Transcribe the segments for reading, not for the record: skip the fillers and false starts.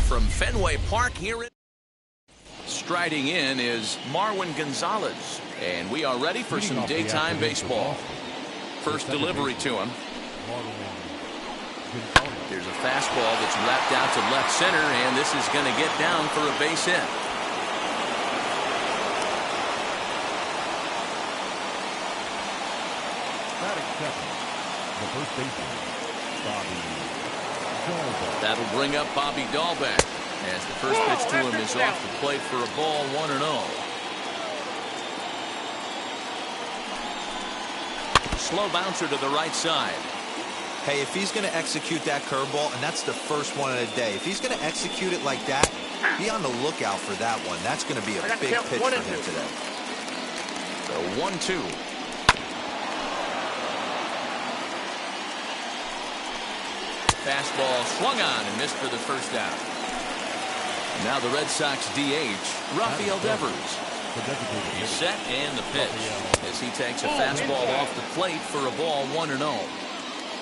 from Fenway Park here. Striding in is Marwin Gonzalez, and we are ready for some daytime baseball. First delivery to him. There's a fastball that's wrapped out to left center, and this is going to get down for a base hit. The first baseman, Bobby Dahlbeck. That'll bring up Bobby Dahlbeck as the first pitch to him is off the plate for a ball, 1-0. Slow bouncer to the right side. Hey, if he's going to execute that curveball, and that's the first one of the day, if he's going to execute it like that, be on the lookout for that one. That's going to be a big pitch for him today. The 1-2. Fastball swung on and missed for the first out. Now the Red Sox DH, Rafael Devers. He's set and the pitch as he takes a fastball off the plate for a ball, 1-0.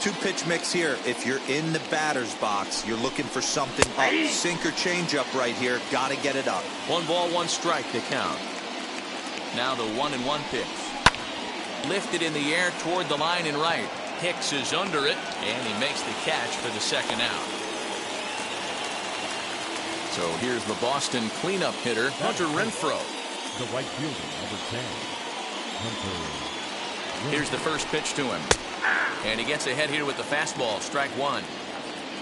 Two-pitch mix here. If you're in the batter's box, you're looking for something up. Sink or change up right here. Got to get it up. 1 ball, 1 strike to count. Now the 1-1 pitch. Lifted in the air toward the line and right. Hicks is under it, and he makes the catch for the second out. So here's the Boston cleanup hitter, Hunter Renfroe. The right fielder, number 10, Hunter. Here's the first pitch to him. And he gets ahead here with the fastball, strike 1.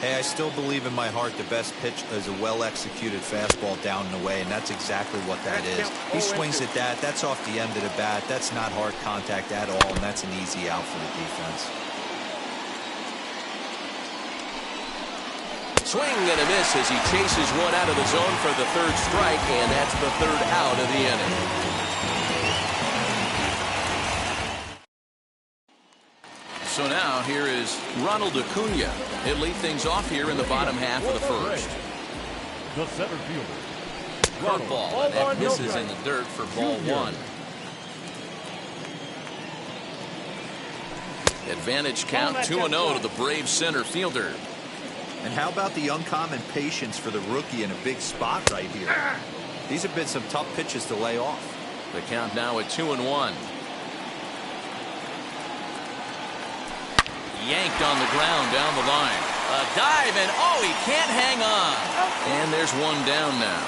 Hey, I still believe in my heart the best pitch is a well-executed fastball down and away, and that's exactly what that is. He swings at that. That's off the end of the bat. That's not hard contact at all, and that's an easy out for the defense. Swing and a miss as he chases one out of the zone for the third strike, and that's the third out of the inning. So now here is Ronald Acuna. He'll lead things off here in the bottom half of the first. The center fielder. Curveball, and that misses in the dirt for ball 1. Advantage count 2-0 to the Braves center fielder. And how about the uncommon patience for the rookie in a big spot right here? These have been some tough pitches to lay off. The count now at 2-1. Yanked on the ground down the line. A dive, and oh, he can't hang on. And there's one down now.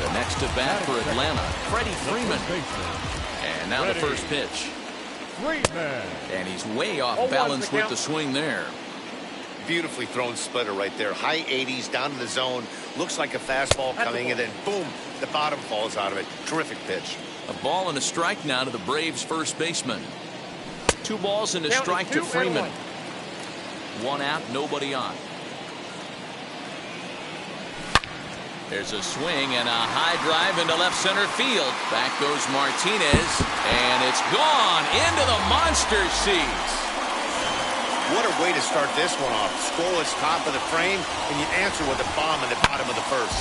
The next to bat for Atlanta, Freddie Freeman. And now the first pitch. And he's way off balance with the swing there. Beautifully thrown splitter right there. High 80s down in the zone. Looks like a fastball coming, and then boom, the bottom falls out of it. Terrific pitch. A ball and a strike now to the Braves first baseman. 2 balls and a strike to Freeman. 1 out, nobody on. There's a swing and a high drive into left center field. Back goes Martinez, and it's gone into the monster seats. What a way to start this one off. Scoreless top of the frame, and you answer with a bomb in the bottom of the first.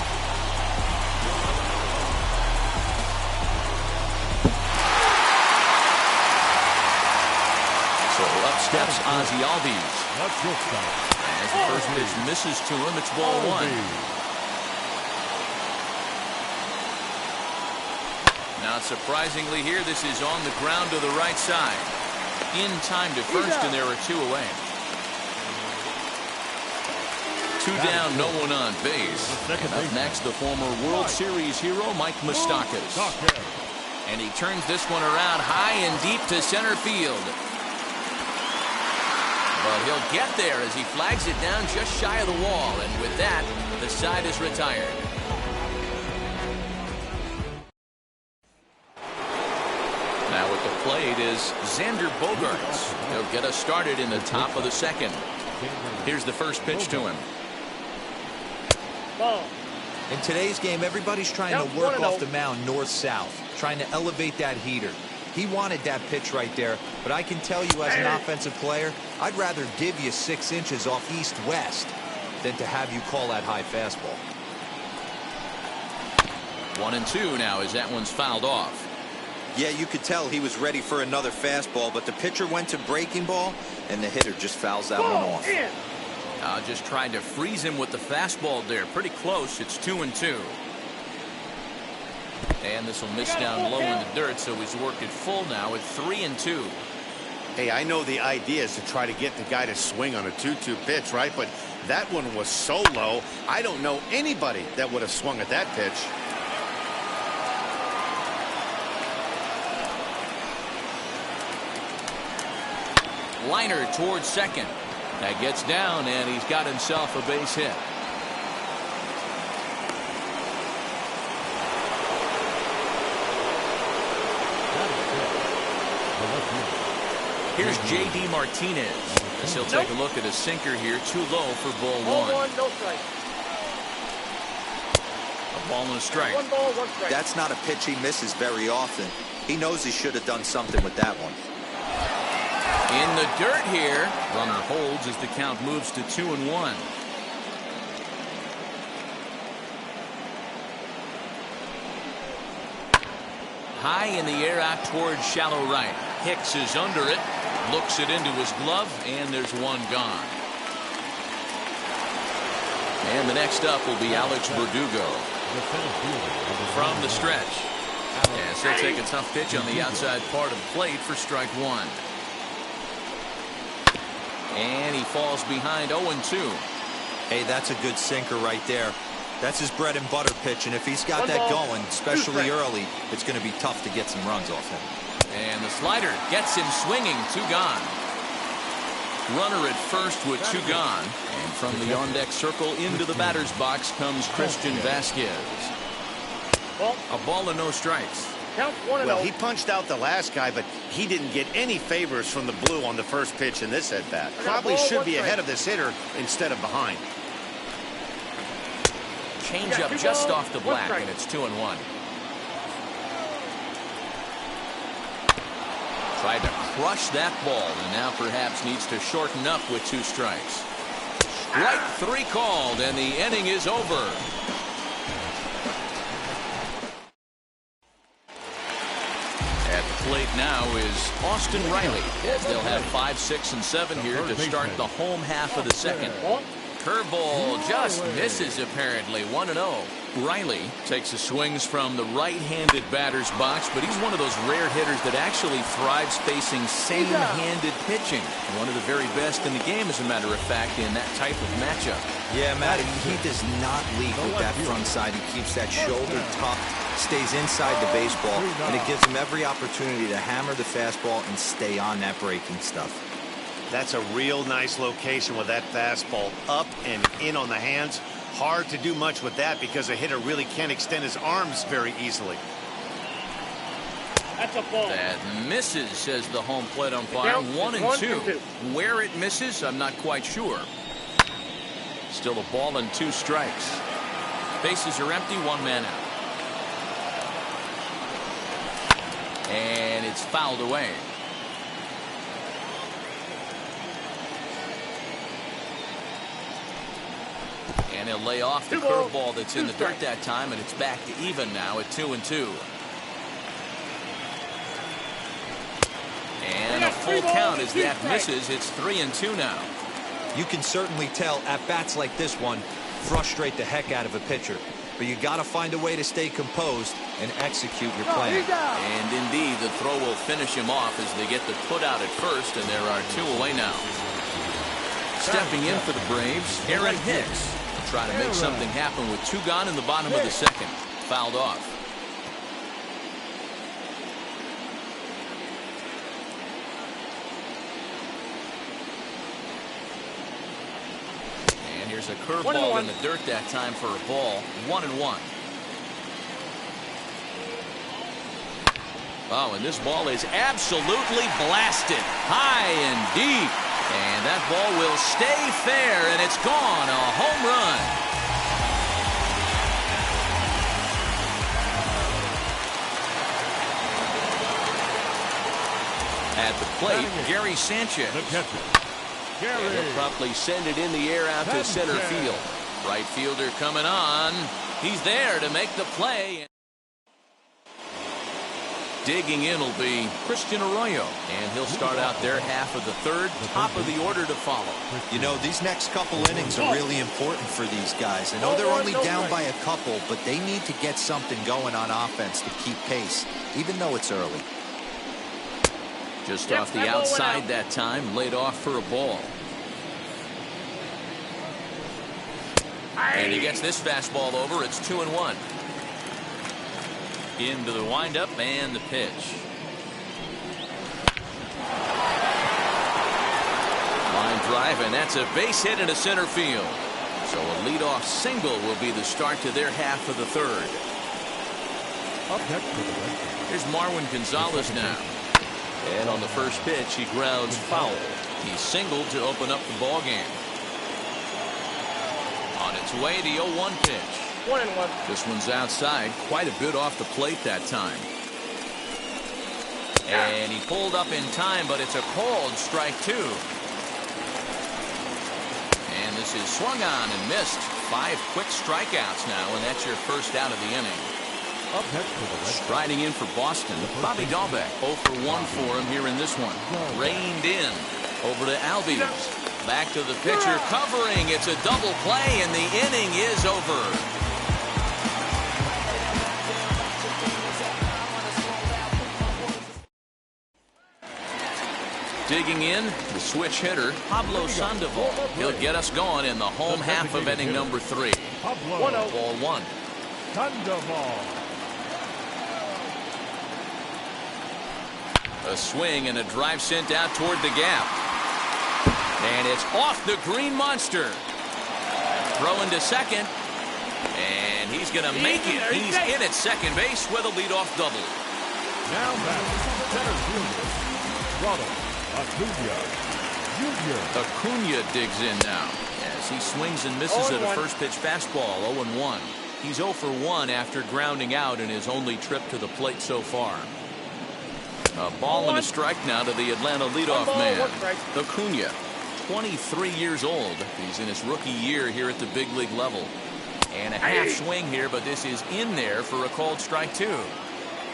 So up steps Ozzie Albies. As the first pitch misses to him, it's ball 1. Now, surprisingly here, this is on the ground to the right side. In time to first, and there are 2 away. 2 down, no one on base. Up next, the former World Series hero, Mike Moustakas. And he turns this one around high and deep to center field. But he'll get there as he flags it down just shy of the wall. And with that, the side is retired. Now at the plate is Xander Bogaerts. He'll get us started in the top of the second. Here's the first pitch to him. In today's game, everybody's trying to work off the mound north-south, trying to elevate that heater. He wanted that pitch right there, but I can tell you as an offensive player, I'd rather give you 6 inches off east-west than to have you call that high fastball. 1-2 now as that one's fouled off. Yeah, you could tell he was ready for another fastball, but the pitcher went to breaking ball, and the hitter just fouls that one off. Just trying to freeze him with the fastball there. Pretty close. It's 2-2. And this will miss down low in the dirt, so he's worked it full now at 3-2. Hey, I know the idea is to try to get the guy to swing on a 2-2 pitch, right? But that one was so low, I don't know anybody that would have swung at that pitch. Liner towards second. That gets down, and he's got himself a base hit. Here's J.D. Martinez. As he'll take a look at a sinker here. Too low for ball one. No strike. A ball and a strike. 1 ball, 1 strike. That's not a pitch he misses very often. He knows he should have done something with that one. In the dirt here. Runner holds as the count moves to 2-1. High in the air out towards shallow right. Hicks is under it. Looks it into his glove, and there's one gone. And the next up will be Alex Verdugo. From the stretch. Yes, he'll take a tough pitch on the outside part of the plate for strike one. And he falls behind 0-2. Hey, that's a good sinker right there. That's his bread and butter pitch, and if he's got that going, especially early, it's going to be tough to get some runs off him. And the slider gets him swinging. 2 gone. Runner at first with 2 gone. And from the on-deck circle into the batter's box comes Christian Vasquez. A ball and no strikes. Well, he punched out the last guy, but he didn't get any favors from the blue on the first pitch in this at-bat. Probably should be ahead of this hitter instead of behind. Change up just off the black, and it's 2-1. Tried to crush that ball, and now perhaps needs to shorten up with 2 strikes. Strike 3 called, and the inning is over. At the plate now is Austin Riley, as they'll have 5, 6, and 7 here to start the home half of the second. Curveball just misses, apparently. 1-0. Riley takes his swings from the right-handed batter's box, but he's one of those rare hitters that actually thrives facing same-handed pitching. One of the very best in the game, as a matter of fact, in that type of matchup. Yeah, Matty, he does not lead with that front side. He keeps that shoulder tucked, stays inside the baseball, and it gives him every opportunity to hammer the fastball and stay on that breaking stuff. That's a real nice location with that fastball up and in on the hands. Hard to do much with that because a hitter really can't extend his arms very easily. That's a ball. That misses, says the home plate umpire. 1-2. Where it misses, I'm not quite sure. Still a ball and 2 strikes. Bases are empty, 1 man out. And it's fouled away. And he'll lay off the curveball that's in the dirt that time, and it's back to even now at 2-2. And a full count as that misses. It's 3-2 now. You can certainly tell at-bats like this one frustrate the heck out of a pitcher. But you got to find a way to stay composed and execute your plan. And indeed, the throw will finish him off as they get the put out at first, and there are 2 away now. Stepping in for the Braves, Aaron Hicks. Try to make something happen with 2 gone in the bottom of the second. Fouled off. And here's a curveball in the dirt that time for a ball. 1-1. Oh, and this ball is absolutely blasted. High and deep. And that ball will stay fair, and it's gone. A home run. At the plate, Gary Sanchez. And he'll promptly send it in the air out to center field. Right fielder coming on. He's there to make the play. Digging in will be Christian Arroyo, and he'll start out their half of the third, top of the order to follow. You know, these next couple innings are really important for these guys. I know they're only down by a couple, but they need to get something going on offense to keep pace, even though it's early. Just off the outside that time, laid off for a ball. And he gets this fastball over. It's 2-1. Into the windup and the pitch. Line drive, and that's a base hit into center field. So a leadoff single will be the start to their half of the third. Here's Marwin Gonzalez now. And on the first pitch, he grounds foul. He singled to open up the ball game. On its way, the 0-1 pitch. 1-1. This one's outside, quite a bit off the plate that time. And he pulled up in time, but it's a called strike 2. And this is swung on and missed. 5 quick strikeouts now, and that's your first out of the inning. Up next for the Red Striding in for Boston, Bobby Dahlbeck. 0 for 1 for him here in this one. Reined in over to Albies. Back to the pitcher, covering. It's a double play, and the inning is over. Digging in, the switch hitter, Pablo Sandoval. He'll get us going in the home half of inning number 3. Pablo Ball 1. Sandoval. A swing and a drive sent out toward the gap. And it's off the green monster. Throwing to second. And he's going to make it. He's in at second base with a leadoff double. Now batting center fielder Ronald Acuna Jr. Acuna digs in now as he swings and misses at a first pitch fastball. 0-1. He's 0 for 1 after grounding out in his only trip to the plate so far. A ball and a strike now to the Atlanta leadoff man. Acuna, 23 years old. He's in his rookie year here at the big league level. And a half swing here, but this is in there for a called strike 2.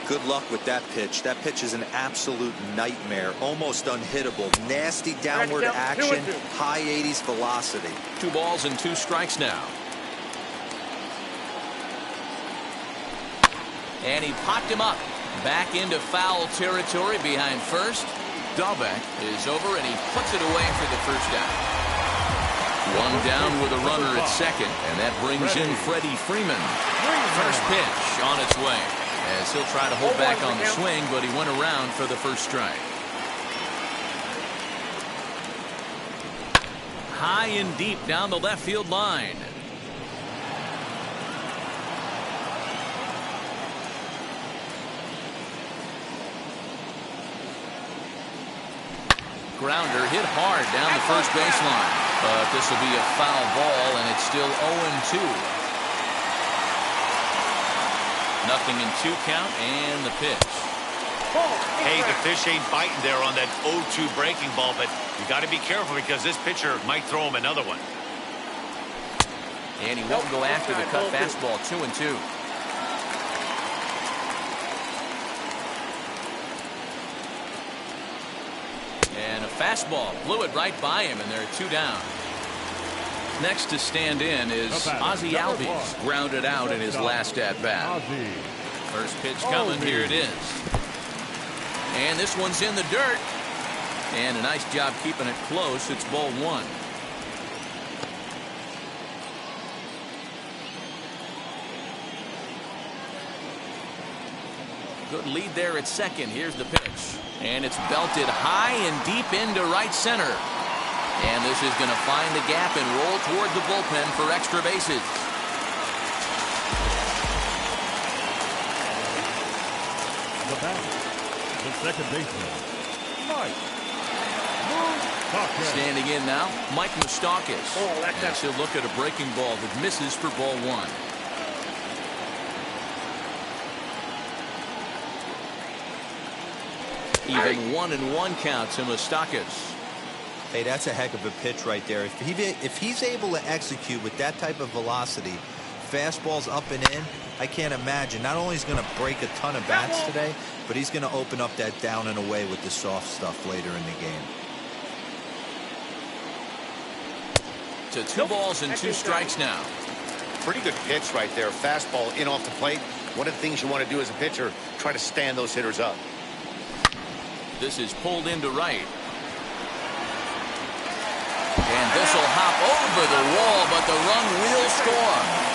Good luck with that pitch. That pitch is an absolute nightmare. Almost unhittable. Nasty downward action. High 80s velocity. 2 balls and 2 strikes now. And he popped him up. Back into foul territory behind first. Dahlbeck is over, and he puts it away for the first out. 1 down with a runner at second, and that brings in Freddie Freeman. First pitch on its way, as he'll try to hold back on the swing, but he went around for the first strike. High and deep down the left field line. Grounder hit hard down the first baseline. But this will be a foul ball, and it's still 0-2. Nothing in 2 count, and the pitch. Hey, the fish ain't biting there on that 0-2 breaking ball, but you got to be careful because this pitcher might throw him another one. And he won't go after the cut fastball. 2-2. And a fastball blew it right by him, and there are 2 down. Next to stand in is Ozzie Albies, grounded out in his last at-bat. First pitch coming, here it is. And this one's in the dirt. And a nice job keeping it close. It's ball 1. Good lead there at second. Here's the pitch. And it's belted high and deep into right center. And this is going to find the gap and roll toward the bullpen for extra bases. The batter, the second baseman, Mike Moustakas. Standing in now, Mike Moustakas. As he'll look at a breaking ball that misses for ball 1. Even 1-1 count to Moustakas. Hey, that's a heck of a pitch right there. If he's able to execute with that type of velocity, fastball's up and in, I can't imagine. Not only is he going to break a ton of bats today, but he's going to open up that down and away with the soft stuff later in the game. To 2 balls and 2 strikes now. Pretty good pitch right there. Fastball in off the plate. One of the things you want to do as a pitcher, try to stand those hitters up. This is pulled into right. And this will hop over the wall, but the run will score.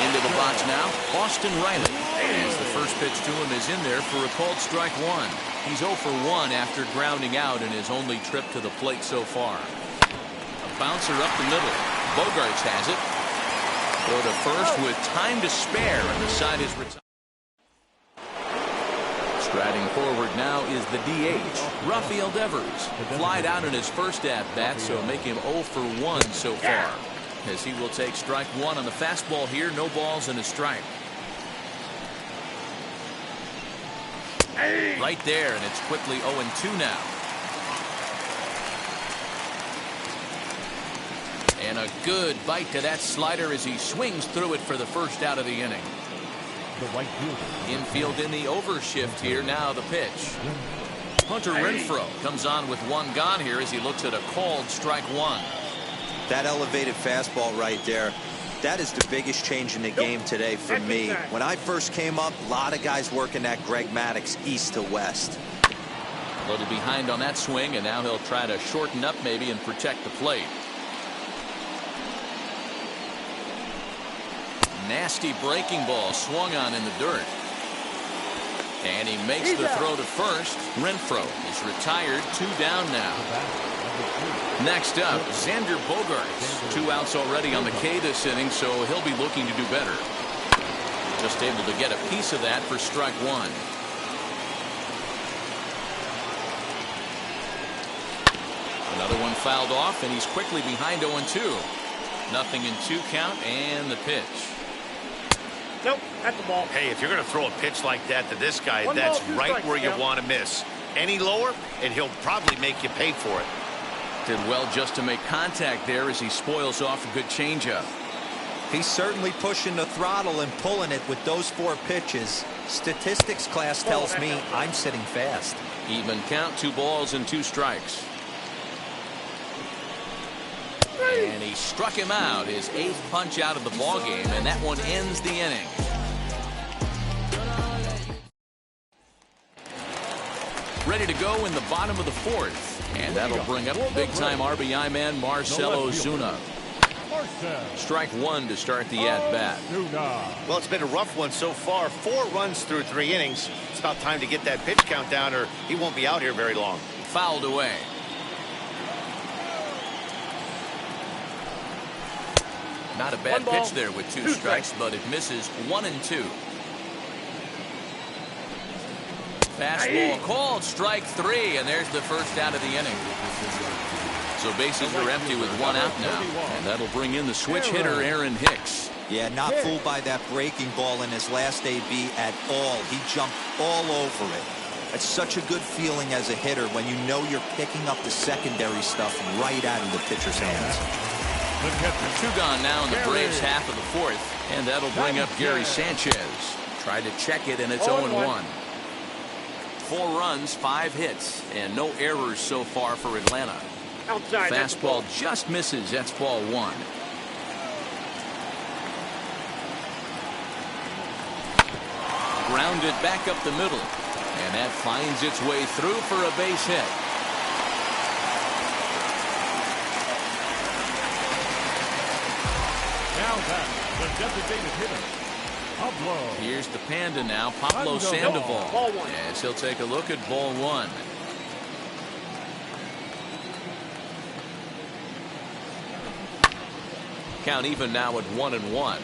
Into the box now, Austin Riley. As the first pitch to him is in there for a called strike 1. He's 0 for 1 after grounding out in his only trip to the plate so far. A bouncer up the middle. Bogarts has it. Throw to first with time to spare, and the side is retired. Striding forward now is the DH, Rafael Devers. Flied out in his first at-bat, so make him 0 for 1 so far. As he will take strike 1 on the fastball here, no balls and a strike. Right there, and it's quickly 0-2 now. And a good bite to that slider as he swings through it for the first out of the inning. The right fielder. Infield in the overshift here. Now the pitch. Hunter Renfroe comes on with 1 gone here as he looks at a called strike 1. That elevated fastball right there, that is the biggest change in the game today for me. When I first came up, a lot of guys working that Greg Maddux east to west. A little behind on that swing, and now he'll try to shorten up maybe and protect the plate. Nasty breaking ball swung on in the dirt. And he makes the throw to first. Renfroe is retired. 2 down now. Next up, Xander Bogaerts. 2 outs already on the K this inning, so he'll be looking to do better. Just able to get a piece of that for strike 1. Another one fouled off, and he's quickly behind 0-2. Nothing in 2 count, and the pitch. Nope, at the ball. Hey, if you're going to throw a pitch like that to this guy, that's right where you want to miss. Any lower, and he'll probably make you pay for it. Did well just to make contact there as he spoils off a good changeup. He's certainly pushing the throttle and pulling it with those 4 pitches. Statistics class tells me I'm sitting fast. Even count, 2 balls and 2 strikes. And he struck him out, his 8th punch out of the ballgame, and that one ends the inning. Ready to go in the bottom of the 4th, and that'll bring up big-time RBI man Marcell Ozuna. Strike 1 to start the at-bat. Well, it's been a rough one so far. 4 runs through 3 innings. It's about time to get that pitch count down, or he won't be out here very long. Fouled away. Not a bad pitch there with 2 strikes, but it misses 1-2. Fastball called strike 3, and there's the first out of the inning. So bases are empty with 1 out now, and that'll bring in the switch hitter Aaron Hicks. Yeah, not fooled by that breaking ball in his last AB at all. He jumped all over it. It's such a good feeling as a hitter when you know you're picking up the secondary stuff right out of the pitcher's hands. 2 gone now in the Braves half of the 4th, and that'll bring up Gary Sanchez. Tried to check it, and it's 0-1. 4 runs, 5 hits, and no errors so far for Atlanta. Outside. Fastball just misses. That's ball 1. Grounded back up the middle, and that finds its way through for a base hit. Now back, the designated hitter, Pablo. Here's the Panda now, Pablo Sandoval. Ball 1. As he'll take a look at ball 1. Count even now at 1-1.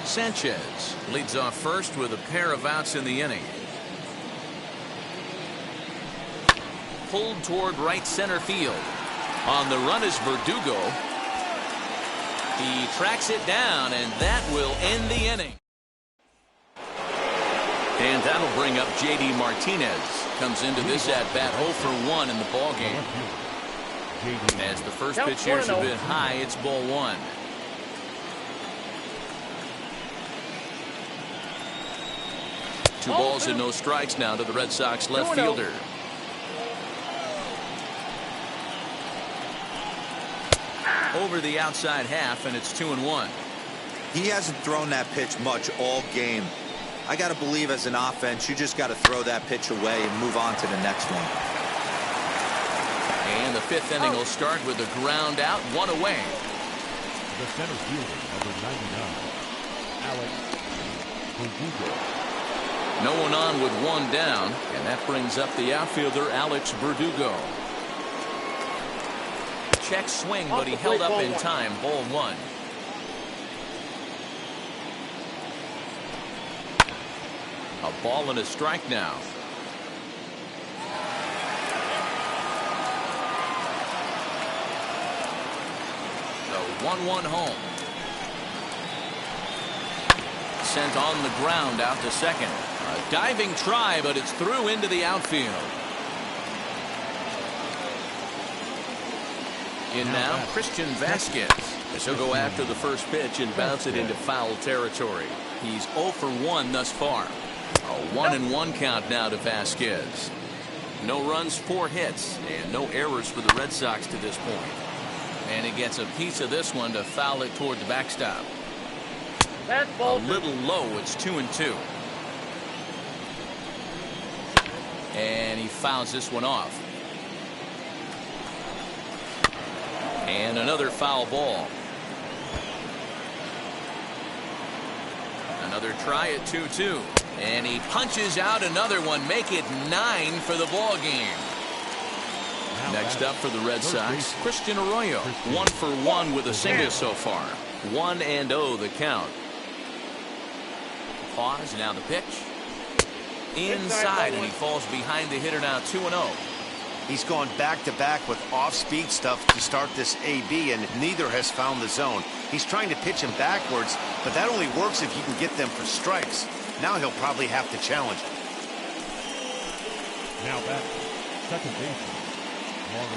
Sanchez leads off first with a pair of outs in the inning. Pulled toward right center field. On the run is Verdugo. He tracks it down, and that will end the inning. And that'll bring up J.D. Martinez. Comes into this at-bat 0 for 1 in the ballgame. As the first pitch here is a bit high, it's ball one. Two balls and no strikes now to the Red Sox left fielder. Over the outside half, and it's 2-1. He hasn't thrown that pitch much all game. I got to believe as an offense, you just got to throw that pitch away and move on to the next one. And the fifth inning will start with a ground out, one away. The center fielder, number 99, Alex Verdugo. No one on with one down, and that brings up the outfielder, Alex Verdugo. Check swing, but he held up in time, ball one. A ball and a strike now. The 1-1 home. Sent on the ground out to second. A diving try, but it's through into the outfield. In now, Christian Vasquez. As he'll go after the first pitch and bounce it into foul territory. He's 0 for 1 thus far. A 1-1 count now to Vasquez. No runs, 4 hits, and no errors for the Red Sox to this point. And he gets a piece of this one to foul it toward the backstop. A little low, it's 2-2. And he fouls this one off. And another foul ball. Another try at 2-2. And he punches out another one. Make it 9 for the ball game. Next up for the Red Sox, Christian Arroyo. 1 for 1 with a single so far. 1-0 the count. Pause, now the pitch. Inside, and he falls behind the hitter now, 2-0. He's gone back-to-back with off-speed stuff to start this AB, and neither has found the zone. He's trying to pitch him backwards, but that only works if you can get them for strikes. Now he'll probably have to challenge it. Now back, second baseman.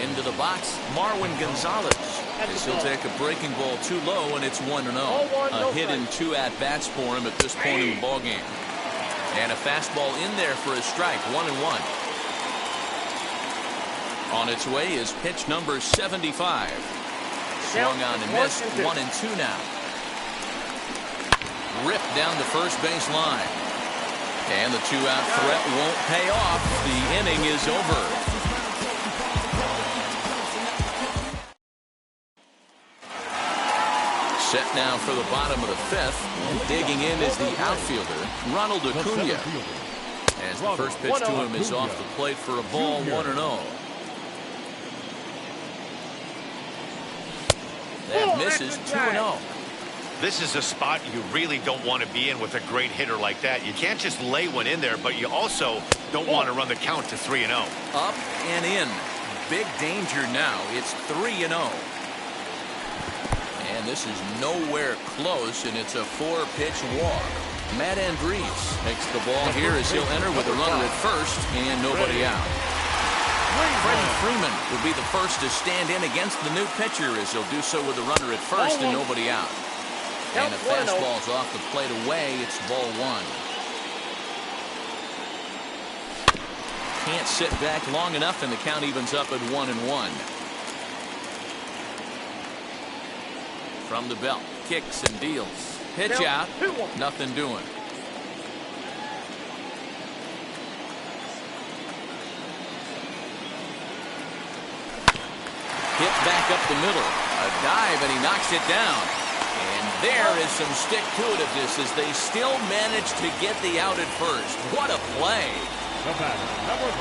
Into the box, Marwin Gonzalez. As he'll take a breaking ball too low, and it's 1-0. A hit in 2 at-bats for him at this point in the ballgame. And a fastball in there for a strike, 1-1. On its way is pitch number 75. Swung on and missed, 1-2 now. Ripped down the first base line. And the 2-out threat won't pay off. The inning is over. Set now for the bottom of the 5th. Digging in is the outfielder, Ronald Acuna. As the first pitch to him is off the plate for a ball, 1-0. That misses, 2-0. This is a spot you really don't want to be in with a great hitter like that. You can't just lay one in there, but you also don't want to run the count to 3-0. Up and in. Big danger now. It's 3-0. And this is nowhere close, and it's a 4-pitch walk. Matt Andriese takes the ball here as he'll enter with a runner at first and nobody out. Freddie Freeman will be the first to stand in against the new pitcher as he'll do so with a runner at first and nobody out. And the fastball's off the plate away. It's ball 1. Can't sit back long enough, and the count evens up at 1-1. From the belt, kicks and deals. Pitch out, nothing doing. Hit back up the middle. A dive, and he knocks it down. And there is some stick-to-itiveness as they still manage to get the out at first. What a play.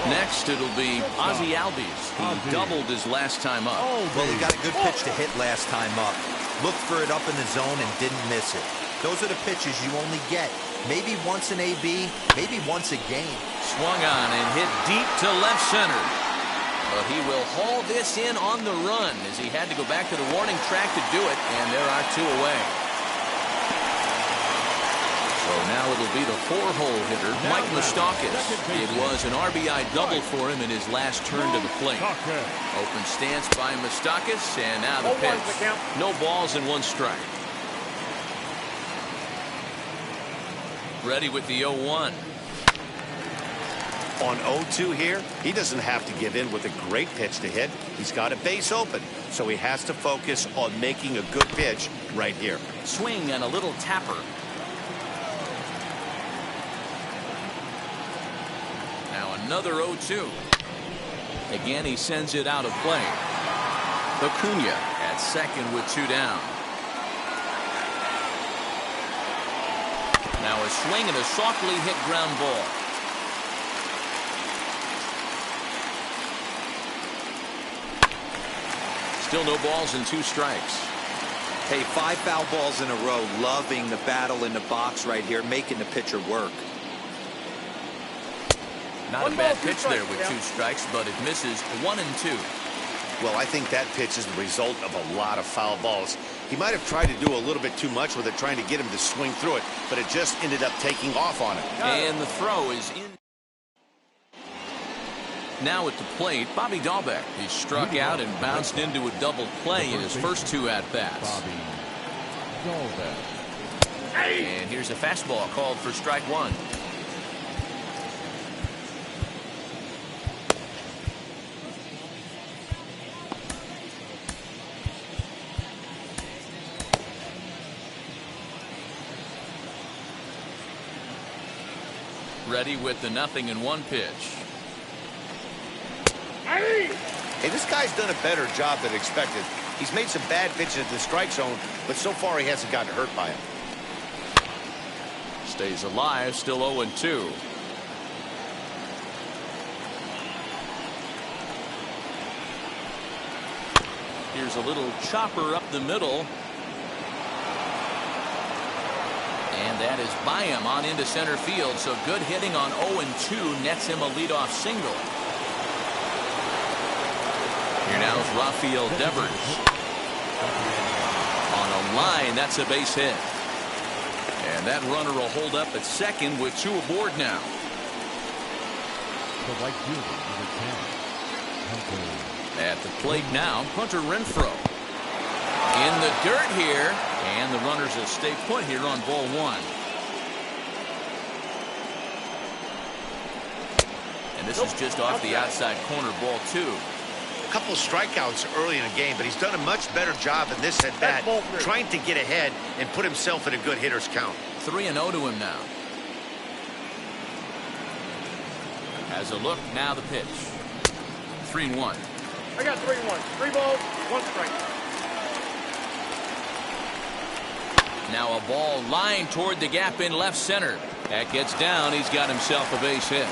Next, it'll be Ozzie Albies. He doubled his last time up. Well, he got a good pitch to hit last time up. Looked for it up in the zone and didn't miss it. Those are the pitches you only get. Maybe once an AB, maybe once a game. Swung on and hit deep to left center. But he will haul this in on the run as he had to go back to the warning track to do it, and there are 2 away. So Now it'll be the 4-hole hitter, Mike Moustakas. It was an RBI double for him in his last turn to the plate. Open stance by Moustakas, and now the pitch. No balls and 1 strike. Ready with the 0-1. On 0-2 here, he doesn't have to give in with a great pitch to hit. He's got a base open, so he has to focus on making a good pitch right here. Swing and a little tapper. Now another 0-2. Again, he sends it out of play. Acuna at second with 2 down. Now a swing and a softly hit ground ball. Still no balls and 2 strikes. Hey, 5 foul balls in a row. Loving the battle in the box right here, making the pitcher work. Not a bad pitch there with 2 strikes, but it misses 1 and 2. Well, I think that pitch is the result of a lot of foul balls. He might have tried to do a little bit too much with it, trying to get him to swing through it, but it just ended up taking off on him. And the throw is in. Now at the plate, Bobby Dahlbeck. He struck out and bounced into a double play in his first 2 at-bats. And here's a fastball called for strike 1. Ready with the 0-1 pitch. Hey, this guy's done a better job than expected. He's made some bad pitches in the strike zone, but so far he hasn't gotten hurt by him. Stays alive, still 0-2. Here's a little chopper up the middle. And that is by him on into center field. So good hitting on 0-2 nets him a leadoff single. Here now is Rafael Devers. On a line, that's a base hit. And that runner will hold up at second with 2 aboard now. The right fielder, number 10. At the plate now, Hunter Renfroe. In the dirt here, and the runners will stay put here on ball 1. And this is just off the outside corner, ball 2. A couple strikeouts early in the game, but he's done a much better job in this at-bat, trying to get ahead and put himself in a good hitter's count. 3-0 to him now. As a look, now the pitch. 3-1. I got 3-1. 3 balls, 1 strike. Now a ball lined toward the gap in left center. That gets down. He's got himself a base hit.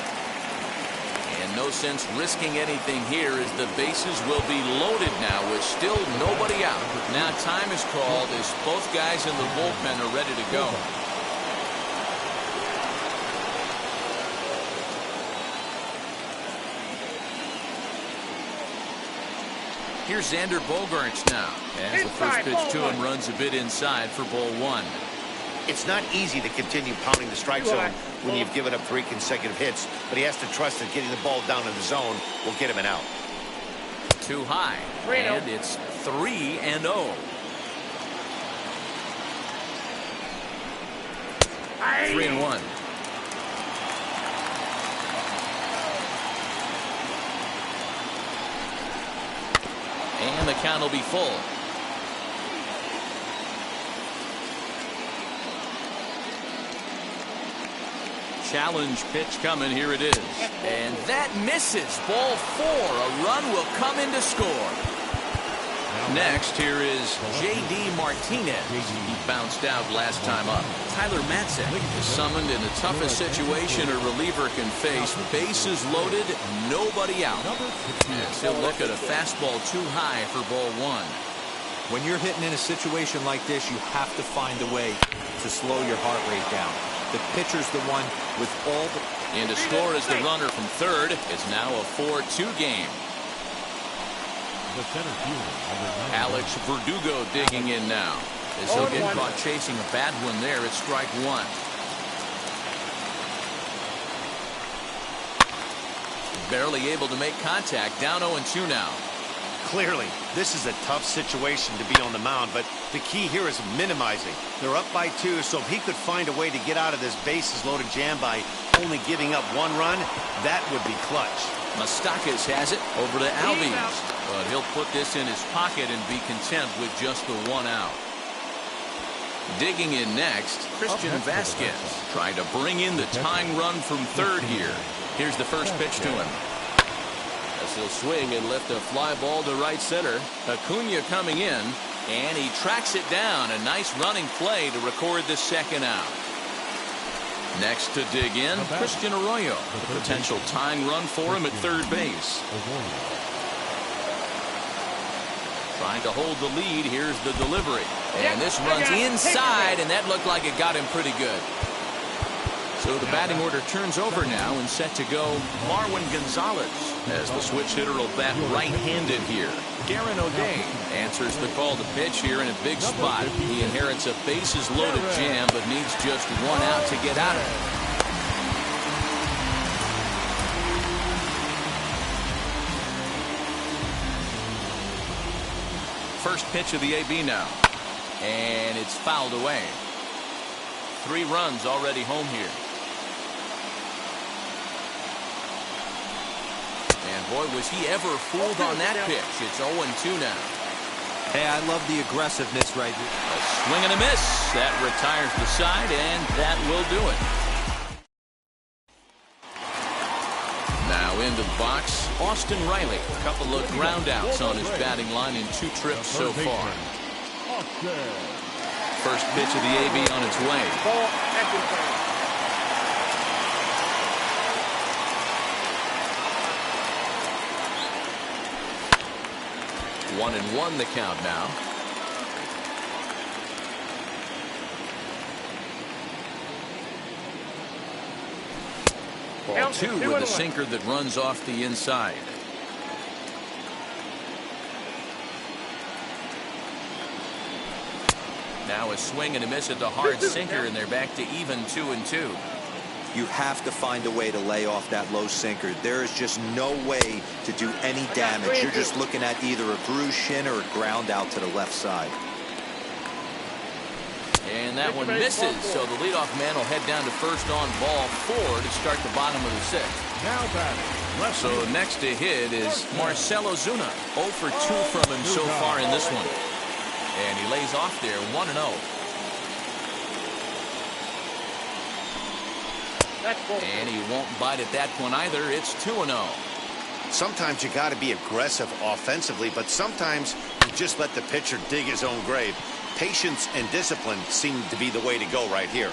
And no sense risking anything here as the bases will be loaded now with still nobody out. Now time is called as both guys in the bullpen are ready to go. Here's Xander Bogaerts now. As the first pitch to him runs a bit inside for ball 1. It's not easy to continue pounding the strike zone when you've given up 3 consecutive hits, but he has to trust that getting the ball down in the zone will get him an out. Too high, and it's 3-0. 3-1. And the count will be full. Challenge pitch coming. Here it is. And that misses. Ball 4. A run will come in to score. Next, here is J.D. Martinez. He bounced out last time up. Tyler Matzek is summoned in the toughest situation a reliever can face. Bases loaded, nobody out. As he'll look at a fastball too high for ball 1. When you're hitting in a situation like this, you have to find a way to slow your heart rate down. The pitcher's the one with all the... And to score as the runner from third. It's now a 4-2 game. The center fielder, number 9. Alex Verdugo digging in now. As he'll get caught chasing a bad one there at strike 1. Barely able to make contact. Down 0-2 now. Clearly, this is a tough situation to be on the mound, but the key here is minimizing. They're up by 2, so if he could find a way to get out of this bases-loaded jam by only giving up 1 run, that would be clutch. Mastakis has it over to Albies, but he'll put this in his pocket and be content with just the 1 out. Digging in next, Christian Vasquez trying to bring in the tying run from third here. Here's the first pitch to him. As he'll swing and lift a fly ball to right center. Acuna coming in, and he tracks it down. A nice running play to record the 2nd out. Next to dig in, Christian Arroyo. A potential tying run for him at third base. Trying to hold the lead. Here's the delivery. And this runs inside, and that looked like it got him pretty good. So the batting order turns over now and set to go Marwin Gonzalez as the switch hitter will bat right-handed here. Garen O'Day answers the call to pitch here in a big spot. He inherits a bases-loaded jam but needs just 1 out to get out of it. First pitch of the AB now. And it's fouled away. 3 runs already home here. And boy, was he ever fooled on that pitch. It's 0-2 now. Hey, I love the aggressiveness right here. A swing and a miss. That retires the side, and that will do it. Now into the box, Austin Riley. A couple of ground outs on his batting line in 2 trips so far. First pitch of the AB on its way. 1-1 the count now. Ball 2 with a sinker that runs off the inside. Now a swing and a miss at the hard sinker, and they're back to even 2-2. You have to find a way to lay off that low sinker. There is just no way to do any damage. You're just looking at either a bruised shin or a ground out to the left side. And that one misses, so the leadoff man will head down to first on ball 4 to start the bottom of the 6th. Now batting. So next to hit is Marcell Ozuna. 0 for 2 from him so far in this one. And he lays off there 1-0. And he won't bite at that point either. It's 2-0. Sometimes you got to be aggressive offensively, but sometimes you just let the pitcher dig his own grave. Patience and discipline seem to be the way to go right here.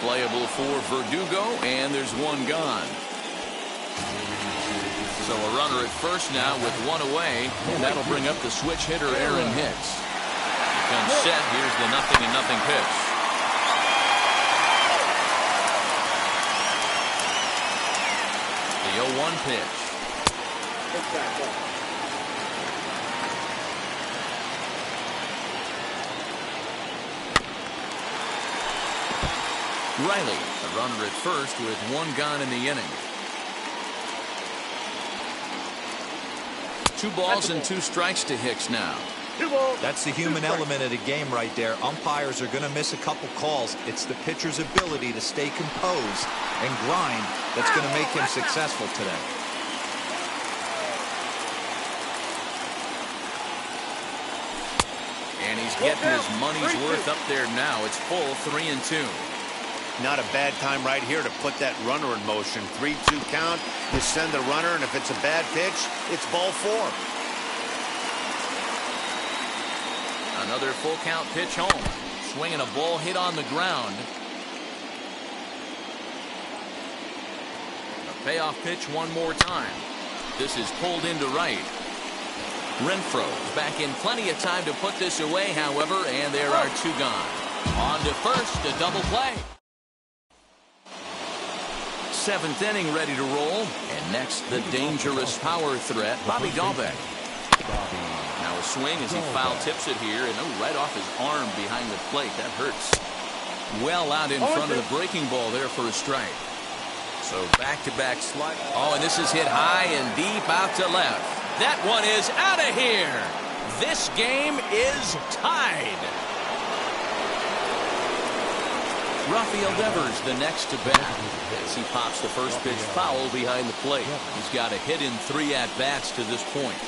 Playable for Verdugo, and there's 1 gone. So a runner at first now with 1 away, and that'll bring up the switch hitter Aaron Hicks. He comes set. Here's the 0-0 pitch. The 0-1 pitch. Riley, a runner at first with 1 gone in the inning. 2 balls and 2 strikes to Hicks now. That's the human element of the game right there. Umpires are going to miss a couple calls. It's the pitcher's ability to stay composed and grind that's going to make him successful today. And he's getting his money's worth up there now. It's full 3-2. Not a bad time right here to put that runner in motion. 3-2 count. You send the runner, and if it's a bad pitch, it's ball 4. Another full count pitch home. Swinging a ball hit on the ground. A payoff pitch one more time. This is pulled into right. Renfroe's back in plenty of time to put this away, however, and there are 2 gone. On to first, a double play. 7th inning ready to roll. And next, the dangerous power threat, Bobby Dahlbeck. Now a swing as he foul tips it here, and right off his arm behind the plate. That hurts. Well out in front of the breaking ball there for a strike. So back-to-back slide. Oh, and this is hit high and deep out to left. That one is out of here. This game is tied. Rafael Devers, the next to bat, as he pops the first pitch foul behind the plate. He's got a hit in 3 at-bats to this point.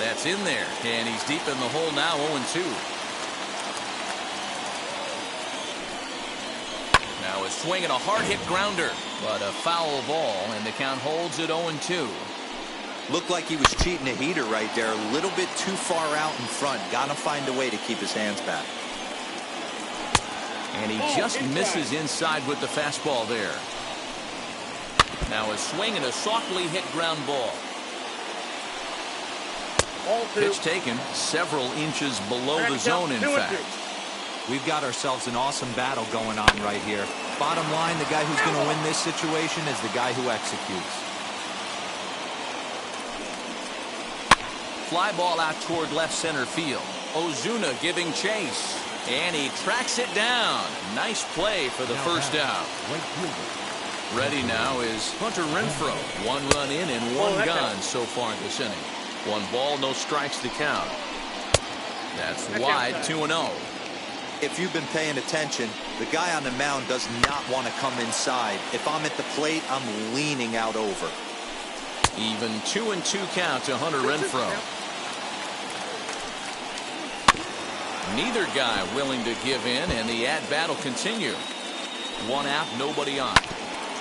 That's in there, and he's deep in the hole now, 0-2. Now a swing and a hard-hit grounder, but a foul ball, and the count holds at 0-2. Looked like he was cheating a heater right there, a little bit too far out in front. Got to find a way to keep his hands back. And he just misses inside with the fastball there. Now a swing and a softly hit ground ball. Pitch taken several inches below the zone, in fact. We've got ourselves an awesome battle going on right here. Bottom line, the guy who's going to win this situation is the guy who executes. Fly ball out toward left center field. Ozuna giving chase. And he tracks it down. Nice play for the first out. Ready now is Hunter Renfroe. 1 run in and 1 gone so far this inning. 1 ball, no strikes to count. That's wide, 2-0. If you've been paying attention, the guy on the mound does not want to come inside. If I'm at the plate, I'm leaning out over. Even 2-2 count to Hunter Renfroe. Neither guy willing to give in, and the at-bat will continue. 1 out, nobody on.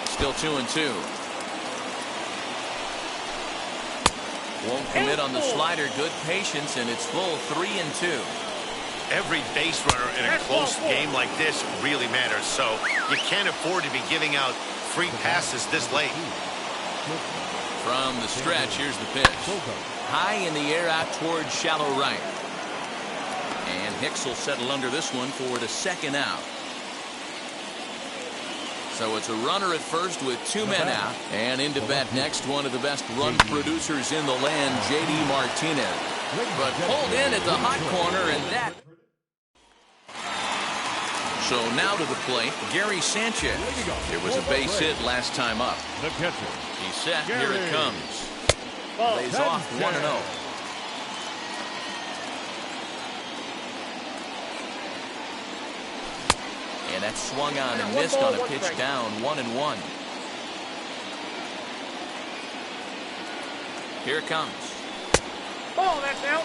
Still 2-2. Won't commit on the slider. Good patience, and it's full 3-2. Every base runner in a close game like this really matters, so you can't afford to be giving out free passes this late. From the stretch, here's the pitch. High in the air out towards shallow right. And Hicks will settle under this one for the 2nd out. So it's a runner at first with 2 men out. And into bat next, one of the best run producers in the land, J.D. Martinez. But pulled in at the hot corner, and that... So now to the plate, Gary Sanchez. There was a base hit last time up. The catcher. He's set. Here it comes. Lays off 1-0. And that swung on and missed on a pitch down, 1-1. Here it comes. Ball, that's out.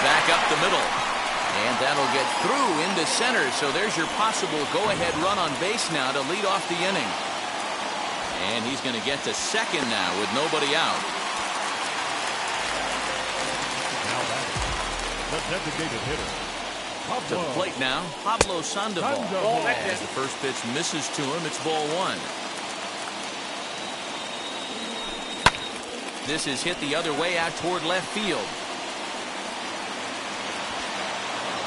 Back up the middle. And that'll get through into center. So there's your possible go-ahead run on base now to lead off the inning. And he's going to get to second now with nobody out. The designated hitter. To the plate now, Pablo Sandoval. As the first pitch misses to him, it's ball 1. This is hit the other way out toward left field.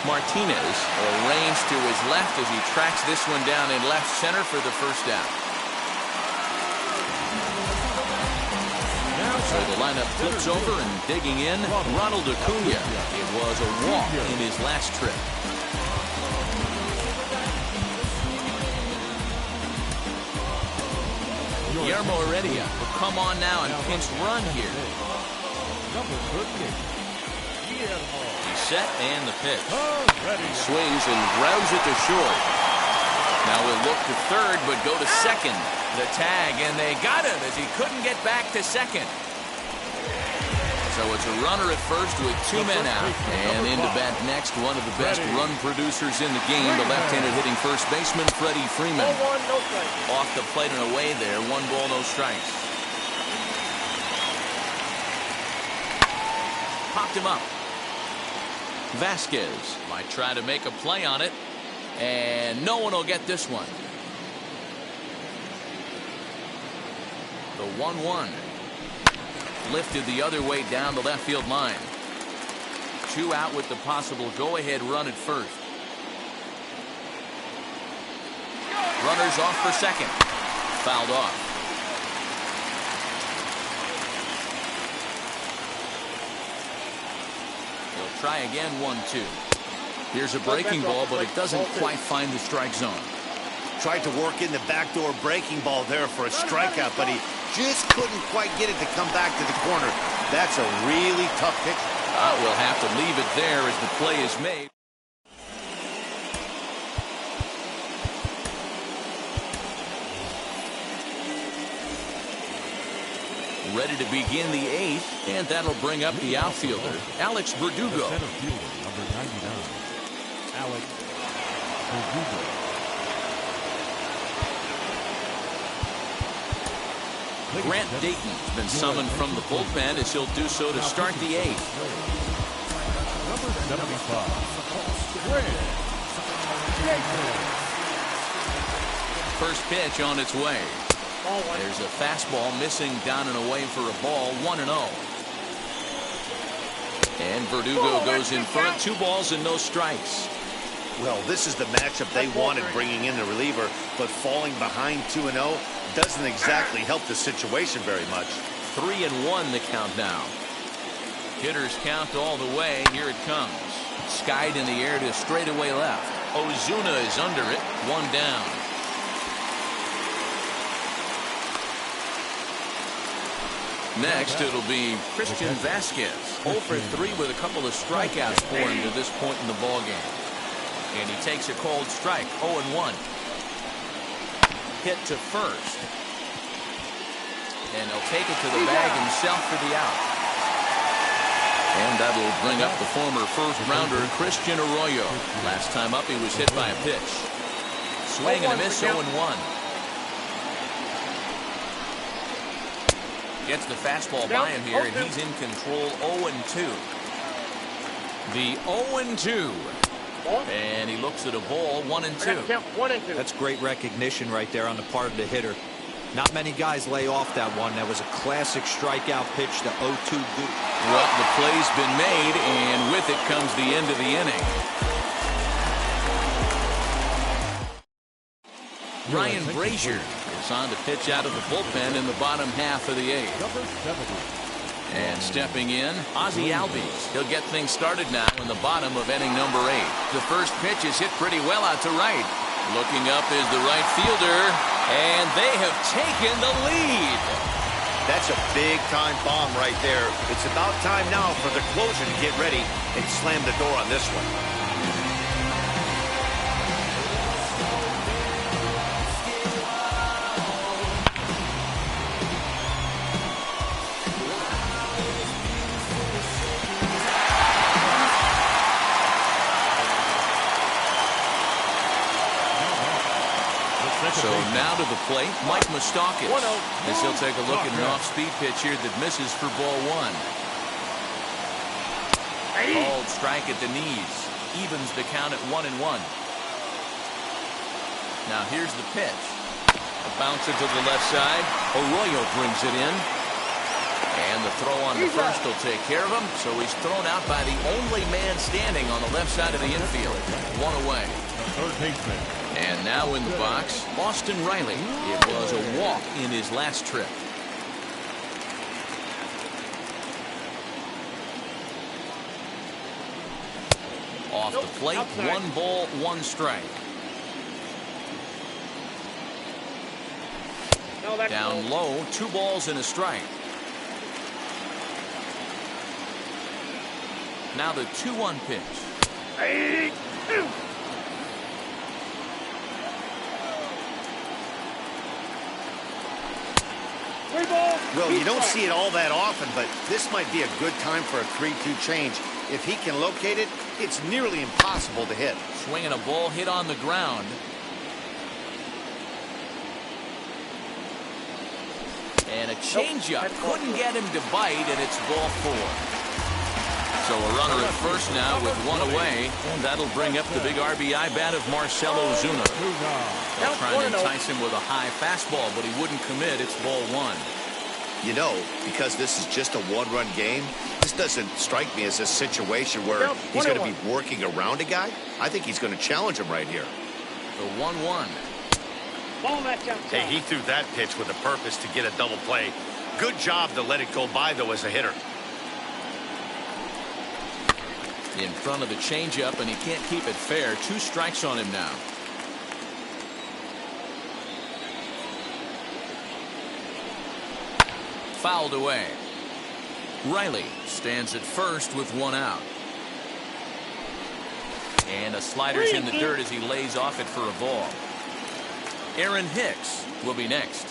Martinez arranged to his left as he tracks this one down in left center for the first out. So the lineup flips over and digging in, Ronald Acuna. It was a walk in his last trip. Guillermo Heredia will come on now and pinch run here. He's set and the pitch. He swings and grounds it to short. Now we'll look to third but go to second. The tag, and they got him as he couldn't get back to second. So it's a runner at first with 2 men out. And into bat next, one of the best run producers in the game, the left-handed hitting first baseman, Freddie Freeman. Off the plate and away there, 1 ball, no strikes. Popped him up. Vasquez might try to make a play on it. And no one will get this one. The 1-1. Lifted the other way down the left field line. 2 out with the possible go-ahead run at first. Runners off for second. Fouled off. He'll try again, 1-2. Here's a breaking ball, but it doesn't quite find the strike zone. Tried to work in the backdoor breaking ball there for a strikeout, but he just couldn't quite get it to come back to the corner. That's a really tough pitch. We'll have to leave it there as the play is made. Ready to begin the 8th, and that'll bring up the outfielder, Alex Verdugo. Center fielder, number 99, Alex Verdugo. Grant Dayton's been summoned from the bullpen as he'll do so to start the 8th. Number 75, Grant. First pitch on its way. There's a fastball missing down and away for a ball, 1-0. And Verdugo goes in front, 2 balls and no strikes. Well, this is the matchup they wanted, bringing in the reliever, but falling behind 2-0 doesn't exactly help the situation very much. 3-1 the count now. Hitters count all the way. Here it comes. Skied in the air to straightaway left. Ozuna is under it, 1 down. Next, it'll be Christian Vasquez, 0 for 3 with a couple of strikeouts for him to this point in the ballgame. And he takes a cold strike, 0-1. Hit to first. And he'll take it to the bag himself for the out. And that'll bring up the former first-rounder Christian Arroyo. Last time up, he was hit by a pitch. Swing and a miss, 0-1. Gets the fastball by him here, and he's in control, 0-2. The 0-2. And he looks at a ball, 1-2. That's great recognition right there on the part of the hitter. Not many guys lay off that one. That was a classic strikeout pitch to 0-2. Well, the play's been made, and with it comes the end of the inning. Ryan Brazier is on to pitch out of the bullpen in the bottom half of the 8th. Number 70. And stepping in, Ozzie Albies. He'll get things started now in the bottom of inning number 8. The first pitch is hit pretty well out to right. Looking up is the right fielder, and they have taken the lead. That's a big-time bomb right there. It's about time now for the closer to get ready and slam the door on this one. So now to the plate, Mike Moustakas, as he'll take a look at an off-speed pitch here that misses for ball 1. Called strike at the knees, evens the count at 1-1. Now here's the pitch. A bouncer to the left side. Arroyo brings it in. And the throw on the first will take care of him, so he's thrown out by the only man standing on the left side of the infield. 1 away. Third baseman. And now in the box, Austin Riley. It was a walk in his last trip. Off the plate, 1 ball, 1 strike. Down low, 2 balls and a strike. Now the 2-1 pitch. Well, you don't see it all that often, but this might be a good time for a 3-2 change. If he can locate it, it's nearly impossible to hit. Swinging a ball hit on the ground. And a changeup. Couldn't get him to bite, and it's ball 4. So a runner at first now with 1 away, and that'll bring up the big RBI bat of Marcell Ozuna. They'll try and entice him with a high fastball, but he wouldn't commit. It's ball 1. You know, because this is just a 1-run game, this doesn't strike me as a situation where he's going to be working around a guy. I think he's going to challenge him right here. The 1-1. Hey, he threw that pitch with a purpose to get a double play. Good job to let it go by, though, as a hitter. In front of the changeup, and he can't keep it fair. 2 strikes on him now. Fouled away. Riley stands at first with 1 out. And a slider's in the dirt as he lays off it for a ball. Aaron Hicks will be next.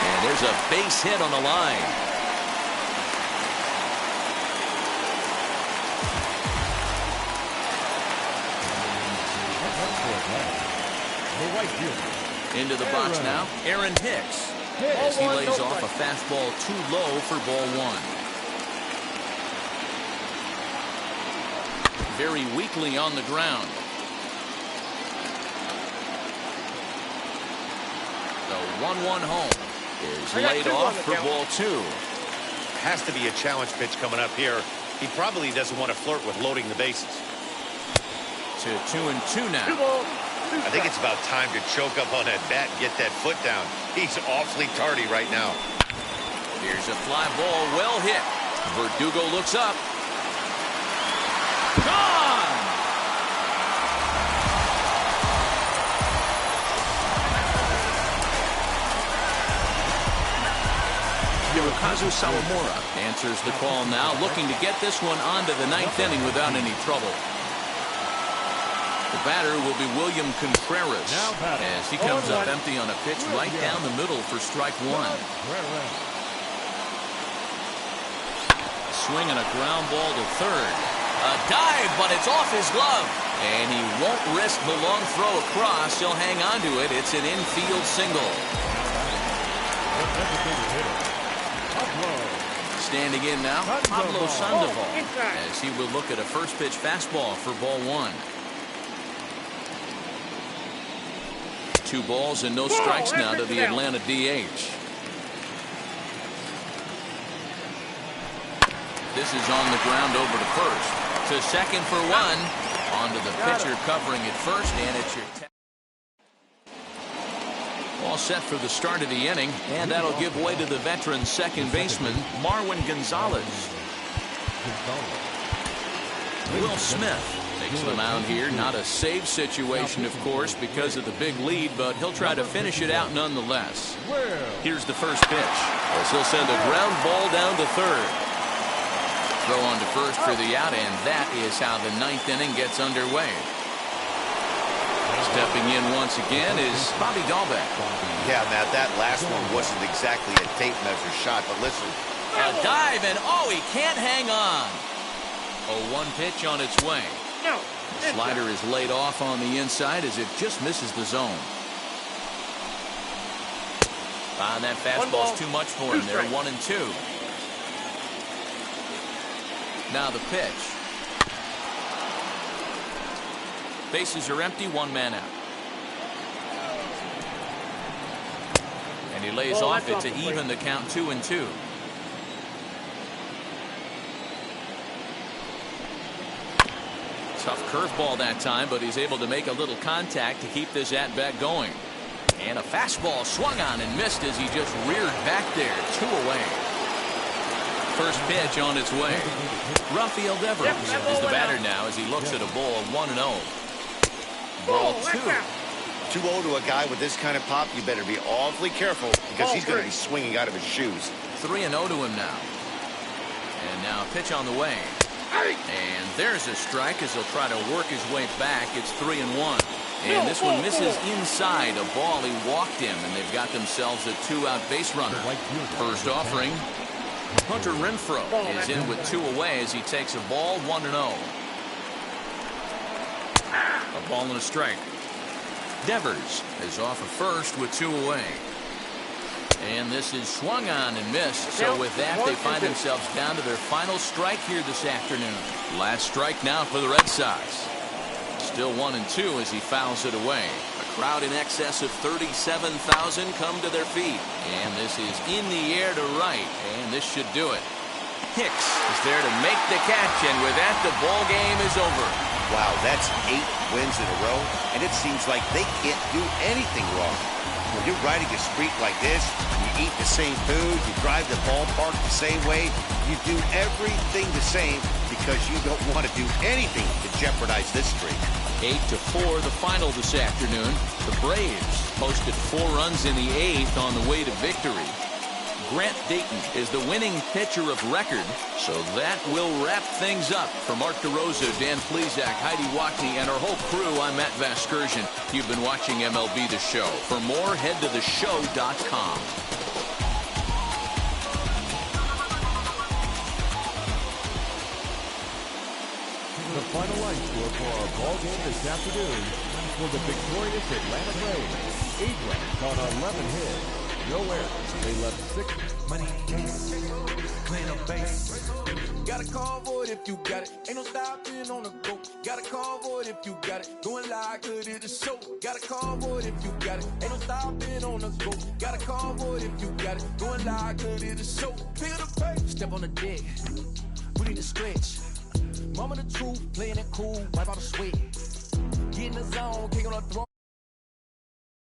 And there's a base hit on the line. The right fielder. Into the box now, Aaron Hicks, as he lays off a fastball too low for ball 1. Very weakly on the ground. The 1-1 home is laid off for ball 2. Has to be a challenge pitch coming up here. He probably doesn't want to flirt with loading the bases. To 2-2 now. I think it's about time to choke up on that bat and get that foot down. He's awfully tardy right now. Here's a fly ball, well hit. Verdugo looks up. Gone! Hirokazu Sawamura answers the call now, looking to get this one onto the 9th inning without any trouble. The batter will be William Contreras as he comes up empty on a pitch right down the middle for strike 1. Swing and a ground ball to third. A dive, but it's off his glove. And he won't risk the long throw across. He'll hang on to it. It's an infield single. Standing in now, Pablo Sandoval, as he will look at a first pitch fastball for ball 1. 2 balls and no strikes now to the Atlanta DH. This is on the ground over to first. To second for 1. Onto the pitcher covering it first, and it's your all set for the start of the inning, and that'll give way to the veteran second baseman Marwin Gonzalez. Will Smith takes the mound here. Not a save situation, of course, because of the big lead, but he'll try to finish it out nonetheless. Here's the first pitch, as he'll send a ground ball down to third. Throw on to first for the out, and that is how the 9th inning gets underway. Stepping in once again is Bobby Dahlbeck. Yeah, Matt, that last one wasn't exactly a tape measure shot, but listen. A dive, and oh, he can't hang on. A 1 pitch on its way. The slider is laid off on the inside as it just misses the zone. That fastball's too much for him there. 1-2. Now the pitch. Bases are empty, 1 man out. And he lays off it to even the count 2-2. Tough curveball that time, but he's able to make a little contact to keep this at-bat going. And a fastball swung on and missed as he just reared back there. 2 away. First pitch on its way. Rafael Devers is the batter now as he looks at a ball 1-0. Ball 2. 2-0 to a guy with this kind of pop, you better be awfully careful because he's going to be swinging out of his shoes. 3-0 to him now. And now a pitch on the way. And there's a strike as he'll try to work his way back. It's 3-1. And this one misses inside a ball he walked him, and they've got themselves a 2-out base runner. First offering. Hunter Renfroe is in with 2 away as he takes a ball 1-0. A ball and a strike. Devers is off at first with 2 away. And this is swung on and missed. So with that, they find themselves down to their final strike here this afternoon. Last strike now for the Red Sox. Still 1-2 as he fouls it away. A crowd in excess of 37,000 come to their feet. And this is in the air to right. And this should do it. Hicks is there to make the catch. And with that, the ball game is over. Wow, that's 8 wins in a row. And it seems like they can't do anything wrong. When you're riding a streak like this, you eat the same food, you drive the ballpark the same way, you do everything the same because you don't want to do anything to jeopardize this streak. 8-4 the final this afternoon. The Braves posted 4 runs in the 8th on the way to victory. Grant Dayton is the winning pitcher of record, so that will wrap things up. For Mark DeRosa, Dan Plesac, Heidi Wackney, and our whole crew, I'm Matt Vasgersian. You've been watching MLB The Show. For more, head to theshow.com. The final line score for our ball game this afternoon for the victorious Atlanta Braves. 8 runs on 11 hits. No errors. They left 6. Money case, clean up base. Got a call for it if you got it. Ain't no stopping on the go. Got a call for it if you got it. Going live, good at the show. Got a call for it if you got it. Ain't no stopping on the go. Got a call for it if you got it. Going live, good at the show. Pick up the pace. Step on the deck. We need to stretch. Mama the truth, playing it cool. Wipe out the sweat. Get in the zone, kick on the throne.